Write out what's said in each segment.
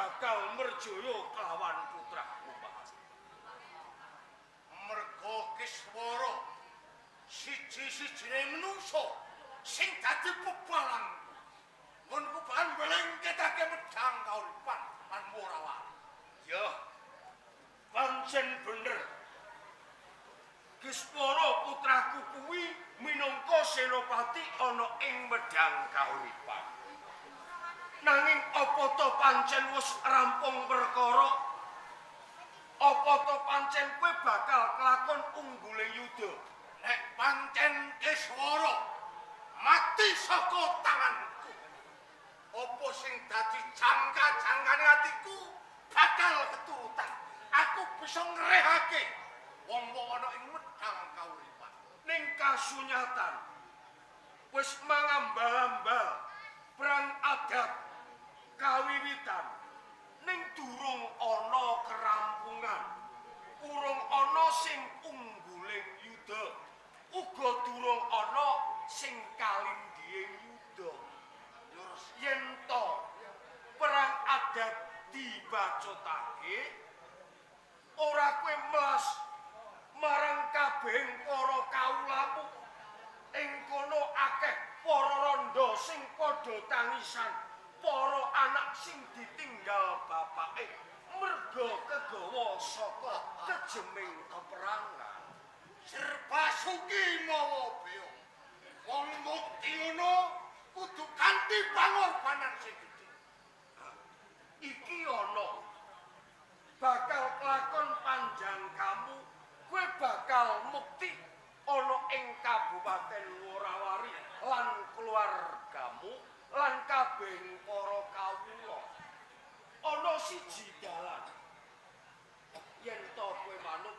bakal merjaya kelawan putraku Pak. Merga Kiswara siji-sijine menungso sing dadi pebalang. Mun kuban welengketake medhang kauripan lan Morawali. Ya, pancen bener. Kiswara putraku kuwi minangka senopati ana ing medhang kauripan. Nanging apa to pancen wis rampung perkara? Apa to pancen kowe bakal kelakon unggule yuda? Nek pancen Kiswara mati saka tanganku, apa sing dadi jangka-jangkane atiku bakal keturutan. Aku bisa ngrehake wong-wong ana ing medhang kauripan. Ning kasunyatan wis mangambal-ambal perang adat kawiwitan ning durung ana kerampungan, urung ana sing ungguling yuda, uga durung ana sing kalindhing yuda. Yen to perang adat dibacotake, ora kowe melas marang kabehing para kawulamu. Ing kono akeh para randha sing padha tangisan, para anak sing ditinggal bapake merga kegawa saka kejeming peperangan. Serba suki mawa beyo. Wong mukti ngono kudu kanthi pangorbanan sing gedhe. Iki ana bakal kelakon panjang kamu, kowe bakal mukti ana ing Kabupaten Worawari lan keluargamu lan kabeh para kawula. Ana siji dalan. Yen to kowe manut,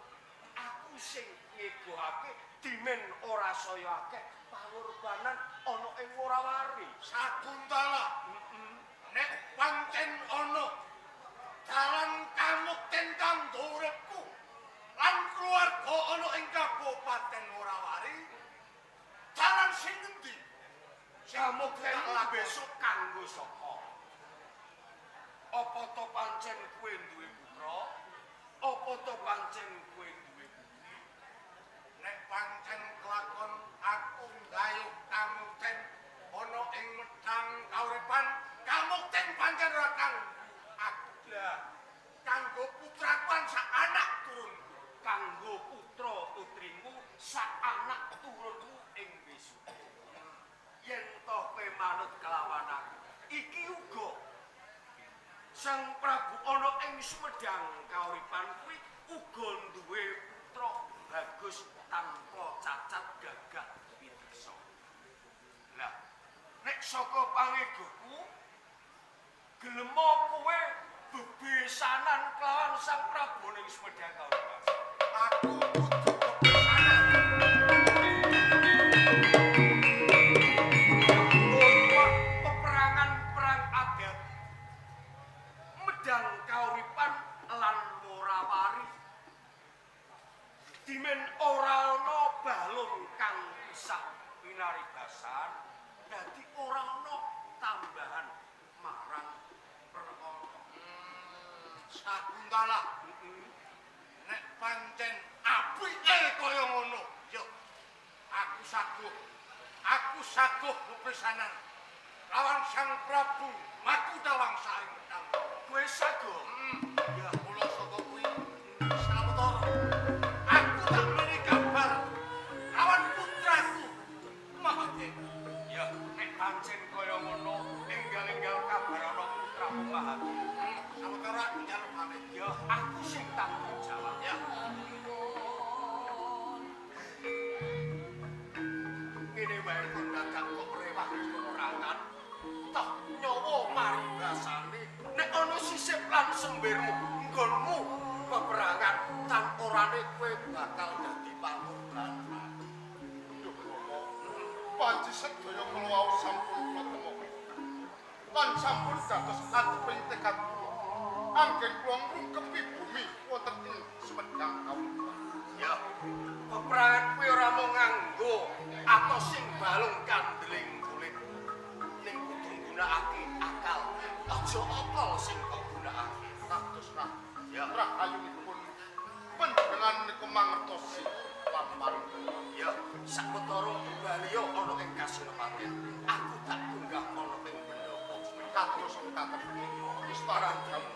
aku sing ngegohake dimen ora saya akeh pangorbanan ana ing Worawari. Sakuntala. Nek pancen ana dalan kamukten kanggo uripku lan keluarga ana ing Kabupaten Worawari, dalan sing endi? Kamukten besok kanggo sapa? Apa to pancen kowe duwe putra? Apa to pancen kowe duwe putri? Nek pancen kelakon aku nggayuh kamukten ana ing medhang kauripan, kamukten pancen ora kanggo aku. Lah, Kanggo putraku sak anak turunku. kanggo putra putrimu sak anak turunmu ing besok. Yen to kowe manut kelawan aku, iki uga Sang Prabu ana ing Sumedang kauripan kuwi uga duwe putra bagus tanpa cacat gagah pitiksa. Lah, nek saka pangegoku gelem kowe bebesanan kelawan Sang Prabu ning Sumedang kauripan. Aku kudu kepisanan. Peperangan perang adat medang kauripan lan Morawari. Dimen ora ana balung kang pisah winaribasan, dadi ora ana tambahan marang perkara. Sakuntala. Nek pancen apike kaya ngono, yo aku saguh bepisanan lawan Sang Prabu Makutawangsa ing medhang. Kowe sago? Ya kula saka kuwi sawetara. Aku tak mrene kabar lawan putraku Mahadeva. Ya, nek pancen kaya ngono, enggal-enggal kabar ana putramu Mahadeva. Sawetara aku njaluk pamit. Ya, aku sing tanggung jawab. Ya. Ngene wae kok dadak kok rewah peperangan. Toh nyawa maribasane nek ana sisip lan sembirmu nggonmu peperangan tan orane kowe bakal dadi pangorban. Panci sedaya kula wau sampun kula temokaken. Lan sampun dados atuping tekad kula. Anggen kula ngrungkepi bumi wonten ing Sumedang kauripan. Ya, peperangan kuwi ora mung nganggo atos sing balung kandeling kulit. Ning kudu nggunakake akal. Aja akal sing kok gunakake. marang kamu.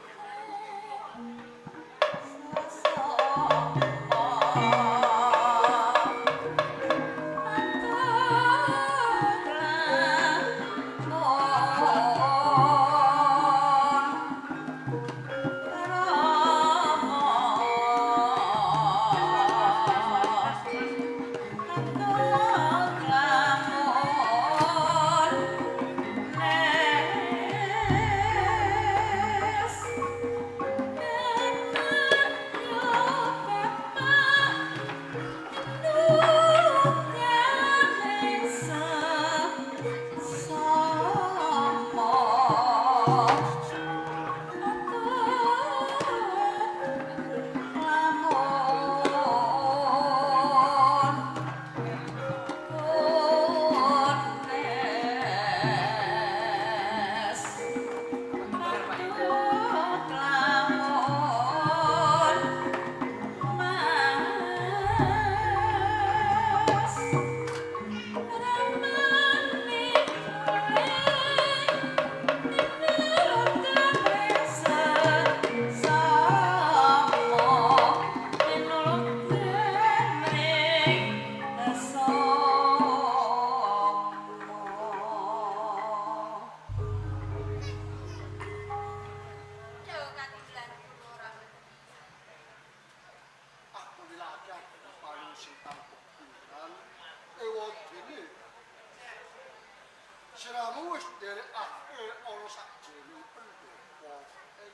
Siramu wis nderekake ana sakjroning pendopo ing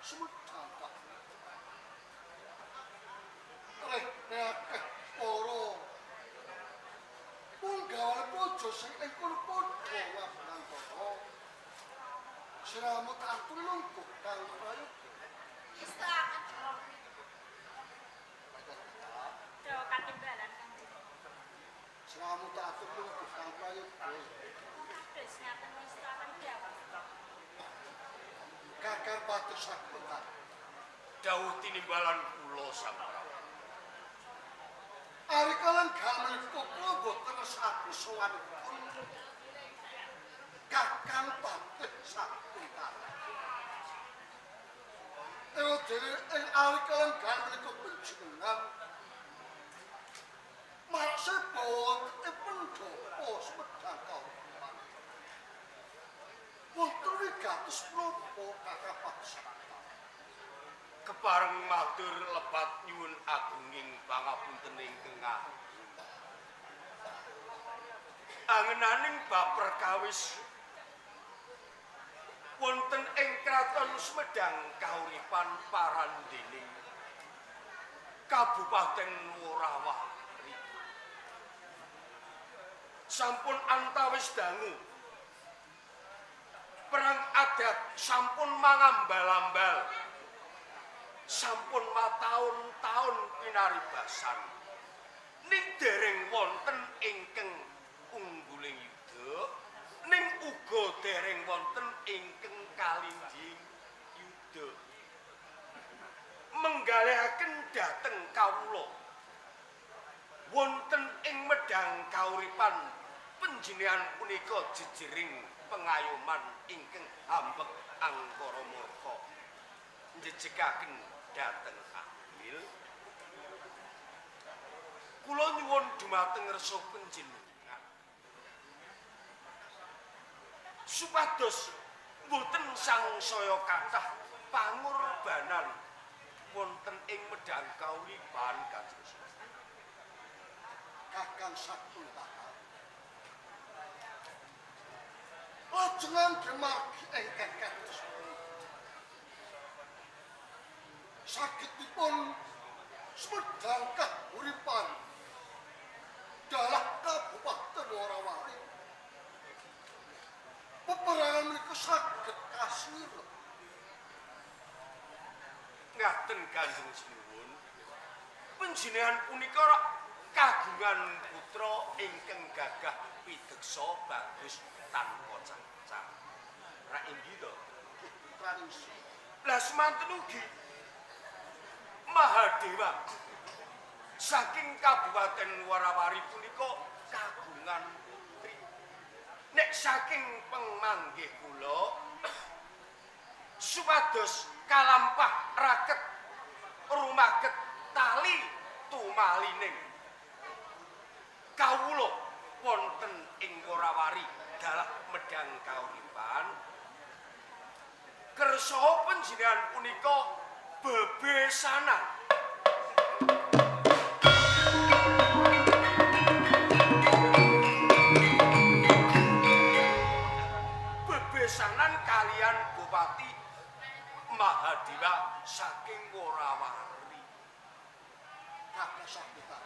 Sumedang Kak. Akeh para punggawa bojo sing ing kono padha wabnantara. Siramu tak tulungkuh kang prayoga. Istirahat. Dewa katimbalan Kang. Siramu tak tulungkuh kang prayoga. Terus ngaten istirahat dewa. Kakar patus sakutan. Dawuh tinimbalan kula Samprawa. Ari kalian gamen kula boten satu sowanipun. Kakang patus sakutan. Dene ing ari kalian gamen kepenjenengan. Maksud bahwa pendopo Sumedang Kaupaten. Wonten wigatos menapa kakang patus sakutan. Kepareng matur lepat nyuwun agunging pangapunten ingkang angenaning bab perkawis wonten ing kraton Sumedang kauripan parandening Kabupaten Worawa sampun antawis dangu perang adat sampun mangambal-ambal sampun mataun-taun pinaribasan ning dereng wonten ingkang ungguling yuda ning uga dereng wonten ingkang kalinjing yuda menggalihaken dhateng kawula wonten ing medhang kauripan panjenengan punika jejering pengayoman ingkang ambek angkara murka njejegaken dhateng Amil kula nyuwun dhumateng resa panjenengan supados boten sangsaya kathah pangorbanan wonten ing medhang kauripan kados Kakang Sakutan. Lajengan demargi ingkang kados sagedipun Sumedang Kahuripan dalah Kabupaten Worawari. Peperangan menika saged kasira. ngaten Kanjeng Sinuwun panjenengan punika kagungan putra ingkang gagah pideksa bagus tanpa cacat. Ra inggih to? Tradisi. Lah semanten ugi Mahadewa saking Kabupaten Warawari punika kagungan putri. Nek saking pemanggih kula supados kalampah raket rumaket tali tumalining kawula wonten ing Worawari dalah medang kauripan kersa panjenengan punika bebesanan bebesanan kalian Bupati Mahadewa saking Worawari. Kakak sakitan.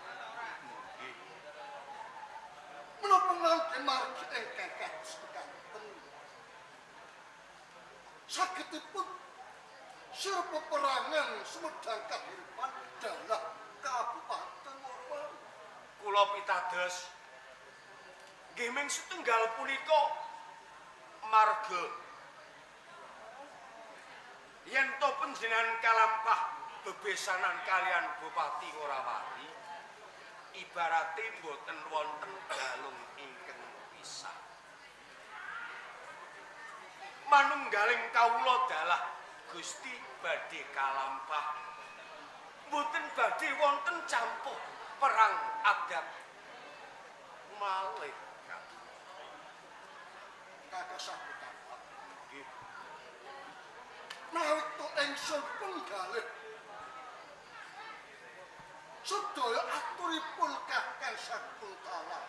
Menapa ngangge margi engkang kados kekanten. Sagedipun sir peperangan sumedang kahuripan dalah Kabupaten Worawari. Kula pitados nggih ming setunggal punika marga yen to panjenengan kalampah bebesanan kalian Bupati Worawari ibarate mboten wonten galung ingkang pisah manunggaling kawula dalah Gusti badhe kalampah mboten badhe wonten campuh perang adat malih Kakak sakitan. Nggih. Nalika ingsun penggalih sedaya aturipun Kakang Sakuntala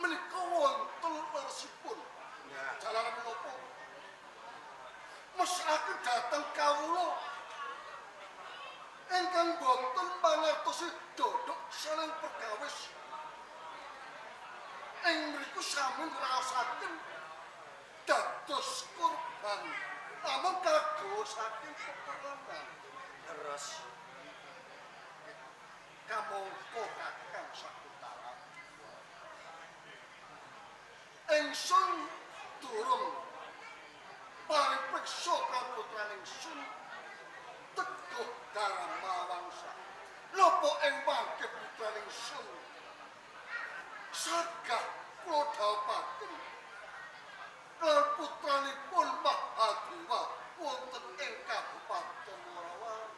menika wonten leresipun jalaran menapa mesake dhateng kawula ingkang boten mangertosi dodok saling perkawis ing mriku sami ngraosaken dados korban amung kagos saking peperangan terus kamangka Kakang Sakuntala ingsun durung paripeksa kaputraning sun Teguh Darmawangsa napa ing mangke putraning sun sagah kula dhawuhaken lan putranipun Mahadewa wonten ing Kabupaten Worawari.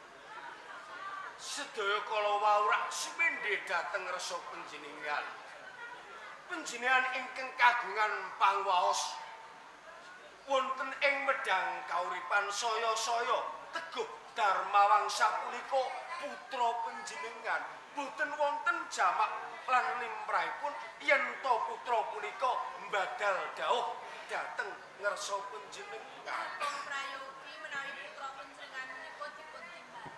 Sedaya kala wawrak semendhe dhateng resa panjenengan. Panjenengan ingkang kagungan pangwaos wonten ing medang kauripan saya-saya Teguh Darmawangsa punika putra panjenengan. Boten wonten jamak lan limrahipun yen to putra punika mbadal dawuh dhateng ngersa panjenengan. Prayogi menawi putra panjenengan menika dipun timbal.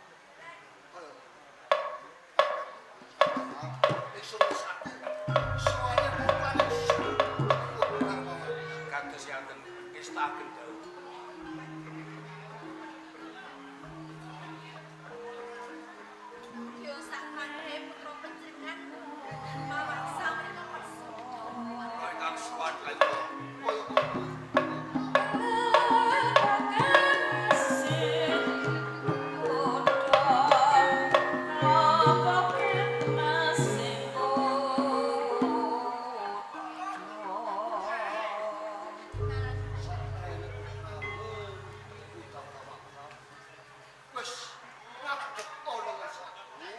Ingsun mesake sowane putraning sun Teguh Darmawangsa. Kados yanten ngestaken dawuh. Yo sakmane putra panjenengan mawaksa menika perso. Kang suwan kaliyan Wes ngadeg ana ngersane.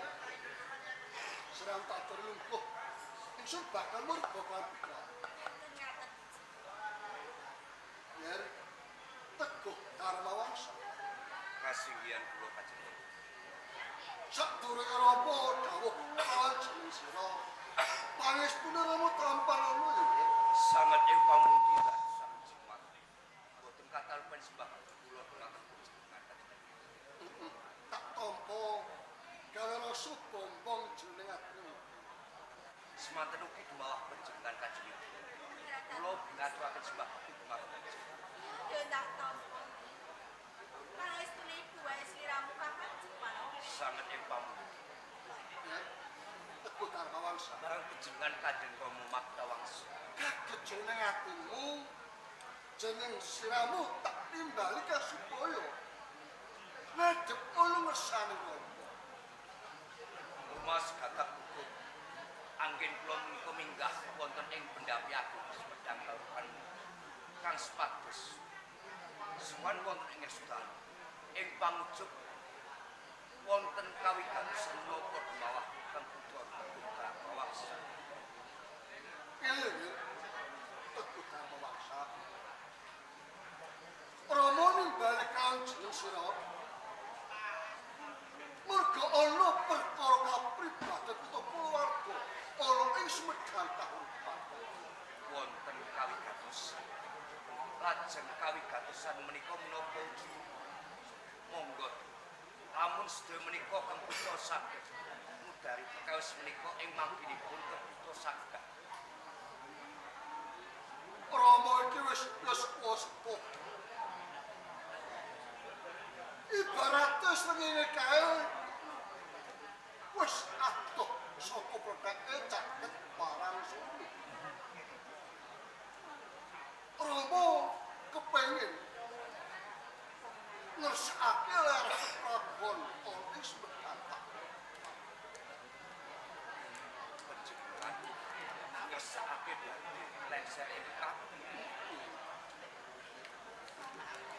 Serang tak terlungkuh. Ingsun bakal murba kan pikiran. Ngaten. Yer Teguh Darmawangsa. kasinggihan kula panjenengan. Sadurunge Rama dawuh panjenengan sira. Pangestune Rama tampan ana ya. Sangat ing pamunditan sang jimat. Boten kathah pensembah kula dhumateng panjenengan. Tak tampa gawe rasa bombong jeneng ageng. Semanten ugi dumalah panjenengan kanjeng Ibu. Kula ngaturaken sembah dhumateng panjenengan. Yo tak tampa. Pangestune ibu wae sliramu Kakang Jepang. Sangat ing pamunditan. Ya. Teguh Darmawangsa. Barang panjenengan kanjeng Rama Maktawangsa. Kaget jeneng atimu. Jeneng siramu tak timbali kasupaya. Ngadep ana ngersane Rama. Mas gagap ukut. Anggen kula menika minggah wonten ing Bendapi Agung Semedang Kauripan Kang sepados sowan wonten ing Estan ing pangucup wonten kawigatsan napa mawah kang putra Dharmawangsa. Pilih Teguh Dharmawangsa. Rama nimbali kanjeng sira. Merga ana perkara kapribadhen utawa keluarga ana ing Sumedang kahuripan. Wonten kawigatosan. Lajeng kawigatosan menika menapa ugi monggo lamun sedaya menika kang putra saged mudari perkawis menika ing mangkinipun keputra saged. Rama iki wis sepuh. Ibaratnya sengene kae wis adoh saka produke caket barang suwi. Rama kepengin ngersakake ler prabon ing Sumedang. Panjenengan ngersakake dadi lengser ing kabeh.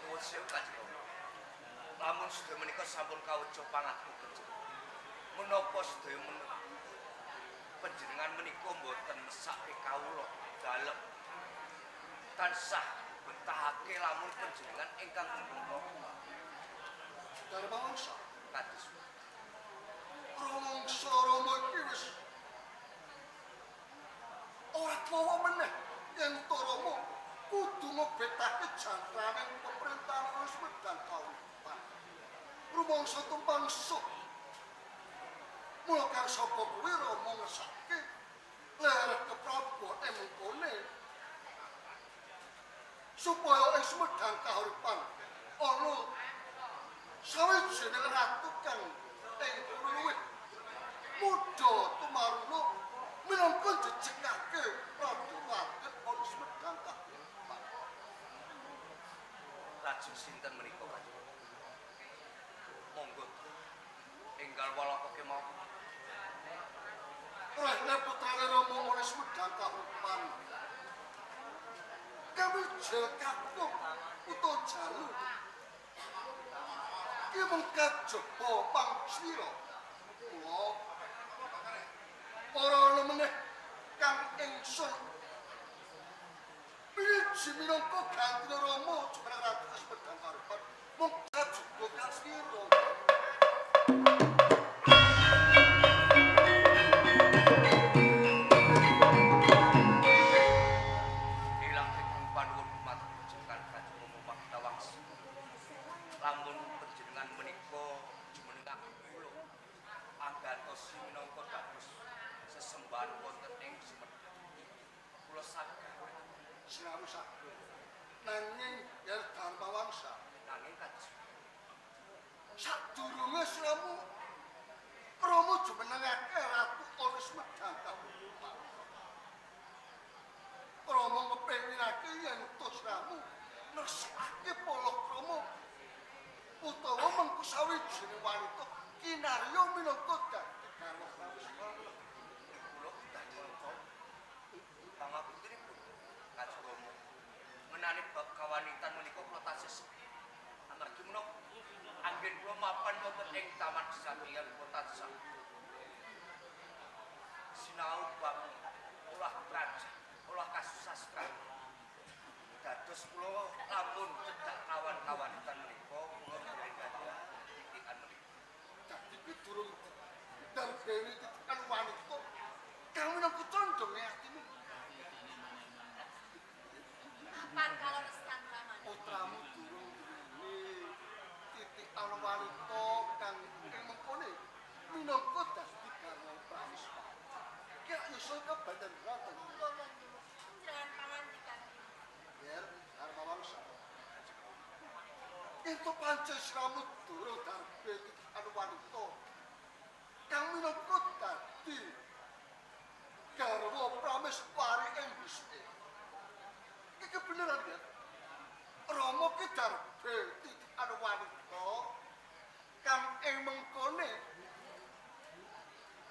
Nuwun sewu Kanjeng. Lamun sedaya menika sampun kaweca pangapunten. Menapa sedaya panjenengan menika mboten mesake kawula dalem tansah betahake lamun panjenengan ingkang menika Dharmawangsa kados rumangsa Rama iki wis ora tuwa meneh yen to Rama kudu ngebetake jangkraning pemerintahan Sumedang kahuripan. Rumangsa tumpang suh. Mula kang sapa kuwi Rama ngersake ler keprabu mengkone supaya ing Sumedang kahuripan ana sawijining ratu kang ing luwih muda tumaruna minangka jejegake ratu wadon ana Sumedang kahuripan. lajeng sinten menika Kanjeng? Monggo enggal walakake mawon. Rahna putrane Rama ana Sumedang kahuripan. Kami jelkapung utawa jalu ki mung kajaba pangsira kula ora ana meneh kang ingsun pilih minangka ganti Rama jumeneng ratu Sumedang kahuripan mung kajaba pangsira. Lamun panjenengan menika jumeneng kula anggantos minangka dados sesembahan wonten ing Sumedang. Kula saged Siramu saged nanging yen Dharmawangsa nanging kados sadurunge siramu Rama jumenengake ratu ana Sumedang kahuripan. Rama ngepengin yen to siramu nersakake palakrama utawa mengko sawijining wanita kinarya minangka dadi garwa Prawiswara. kula dados pangapuntenipun Kanjeng Rama. Menani bab kawanitan menika kula tasih amargi menapa anggen kula mapan wonten ing taman kesatria kula tansah sinau bab ulah praja, ulah kasusastra. Dados kula lamun cedhak kawan-kawanitan menika kula dereng gadah titikan menika. Dadi iki durung dan dewe titikan wanita kang minangka condonge atimu. Kapan kalau Restang Raman? Putramu durung duweni titikan wanita kang ing mengkone minangka dadi garwa Prawiswara. Ki iso kebadan ratu. Kula nyuwun panjenengan pangandikan. Yer Dharmawangsa. Itu pancen siramu durung darbe titikan wanita kang minangka dadi garwa Prawiswari ing bisike. Iki beneran ya? Rama ki darbe titikan wanita kang ing mengkone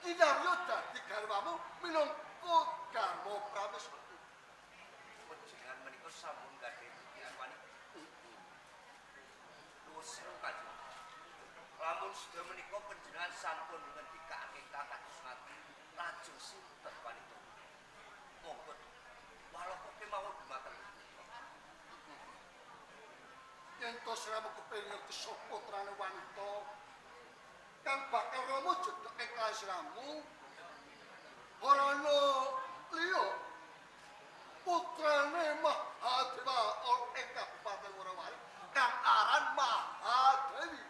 kinarya dadi garwamu minangka garwa Prawiswari. Panjenengan menika sampun gadhah titikan wanita. sedaya menika panjenengan sampun ngendikake kakados ngati lajeng sinten wanita. Monggo walaupun kemawon dumateng. Yen to siramu kepengin ngerti sapa putrane wanita kang bakal Rama jedhek ing kasiramu ora ana liya putrane Mahadewa ing Kabupaten Worawali kang aran Mahadewi.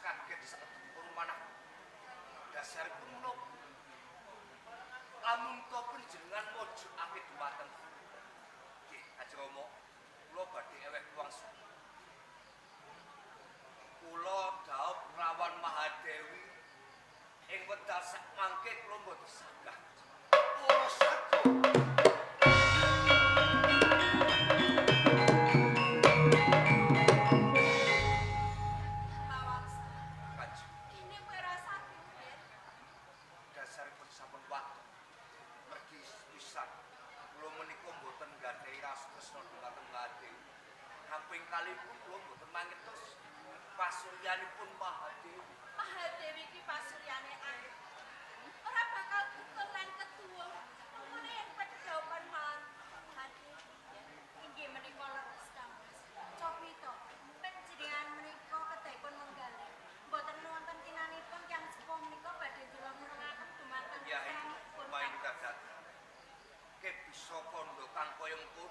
Kaget saetipun manah dasaripun menapa lamun to panjenengan mojokake dumateng nggih Kanjeng Rama kula badhe eweh wangsul kula dhaup rawan Mahadewi ing wekdal sak mangke kula mboten sagah Ora sagah kaping kalipun kula mboten mangertos pasuryanipun Mahadewi. Mahadewi ki pasuryane alit. Ora bakal tukul lan ketuwa. Mene yen pedhaupan Mahadewi. Inggih menika leres Kangmas. Copito, panjenengan menika kedahipun menggalih. Mboten wonten kinanipun kang sepuh menika badhe kula nurungaken dumateng pun main kadat. Ke bisa kondo kang kaya mengko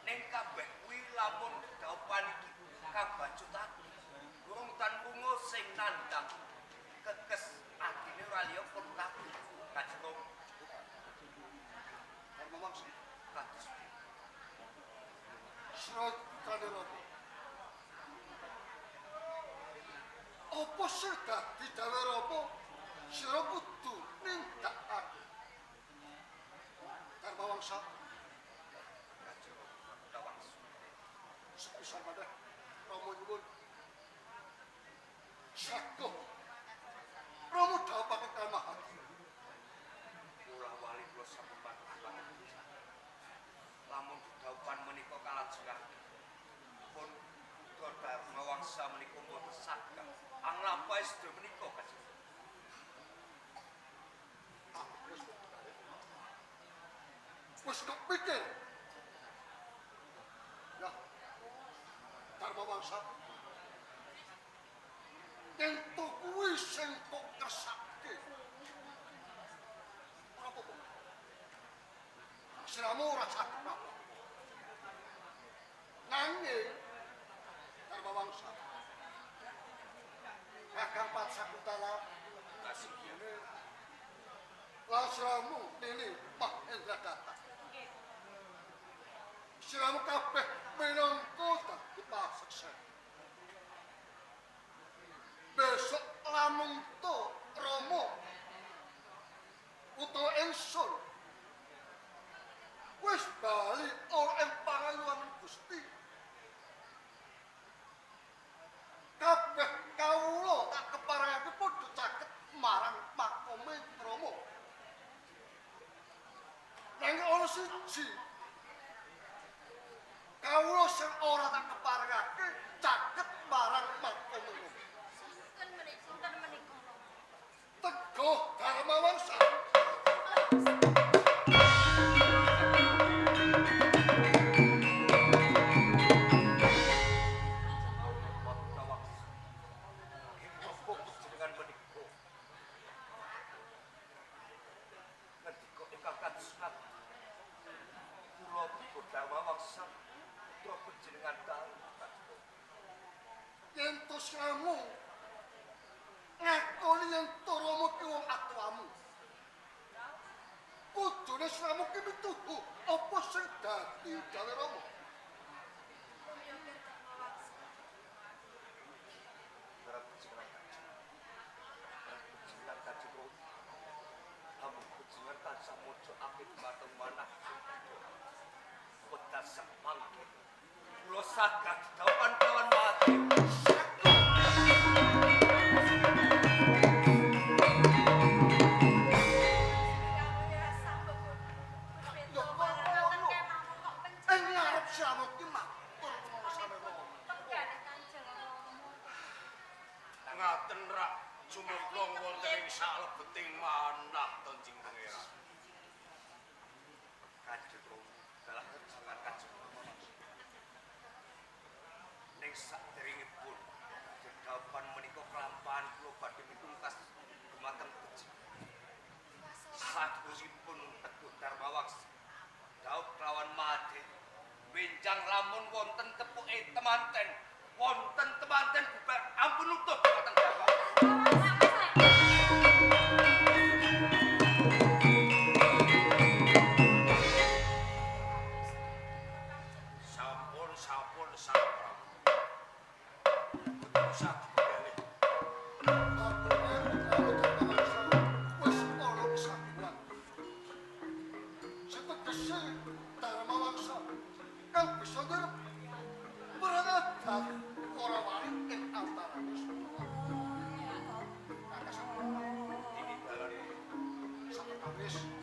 ning kabeh kuwi lamun dhaupan iki kabacutake durung tan bunga sing nandhang kekes atine ora liya pun kabeh kajeng karena maksud kados Sira kadheropo apa sing dadi dawe apa sira kudu nindakake karena wangsa sepisah pada Romo nyuwun saku Romo dhaupaken kamahan kula wali kula sampun panjenengan lamun dhaupan menika kalajengaken pun Dharma wangsa menika mboten sagah anglampahi sedaya menika kajeng wis kepikir ya Dharma wangsa yen to kuwi sing kok kersake ora apa-apa siramu ora saged nanging Dharma wangsa Kakang Patsakutala kasihane lasramu dene Mahendra Data siramu kabeh minangka dadi paseksa besok lamun to Rama utawa ingsun wis bali ora ing pangayuan Gusti kabeh kawula tak keparengake padha caket marang makome Rama nanging ana siji kawula sing ora tak keparengake caket marang makome Rama sinten menika Teguh Dharma Wangsa yen to siramu ngakoni yen to Rama ki wong atuamu kudune siramu ki mituhu apa sing dadi dawe Rama tansah mojo apik dasar mangke. Kula saged dawuhan kawan mati. Ing ngarep Syano ki matur ngono Romo. Ngaten rak jumemplong wonten ing salebeting manah Kanjeng Pangeran. Kanjeng Romo dalah kejalan ning saderengipun dedapan menika kelampahan kula badhe mitungkas dumateng Gusti. Sadurungipun Teguh Darmawangsa dawuh kelawan Made benjang lamun wonten tepuke temanten bubar ampun nutup dumateng Darmawangsa. Sampun Sang Prabu. Betul sakjane. Wis ana kesatuan. Setegese Darmawangsa kang bisa ngarep merangadah ora wani ing antarané semua. Kakak ini dalan satu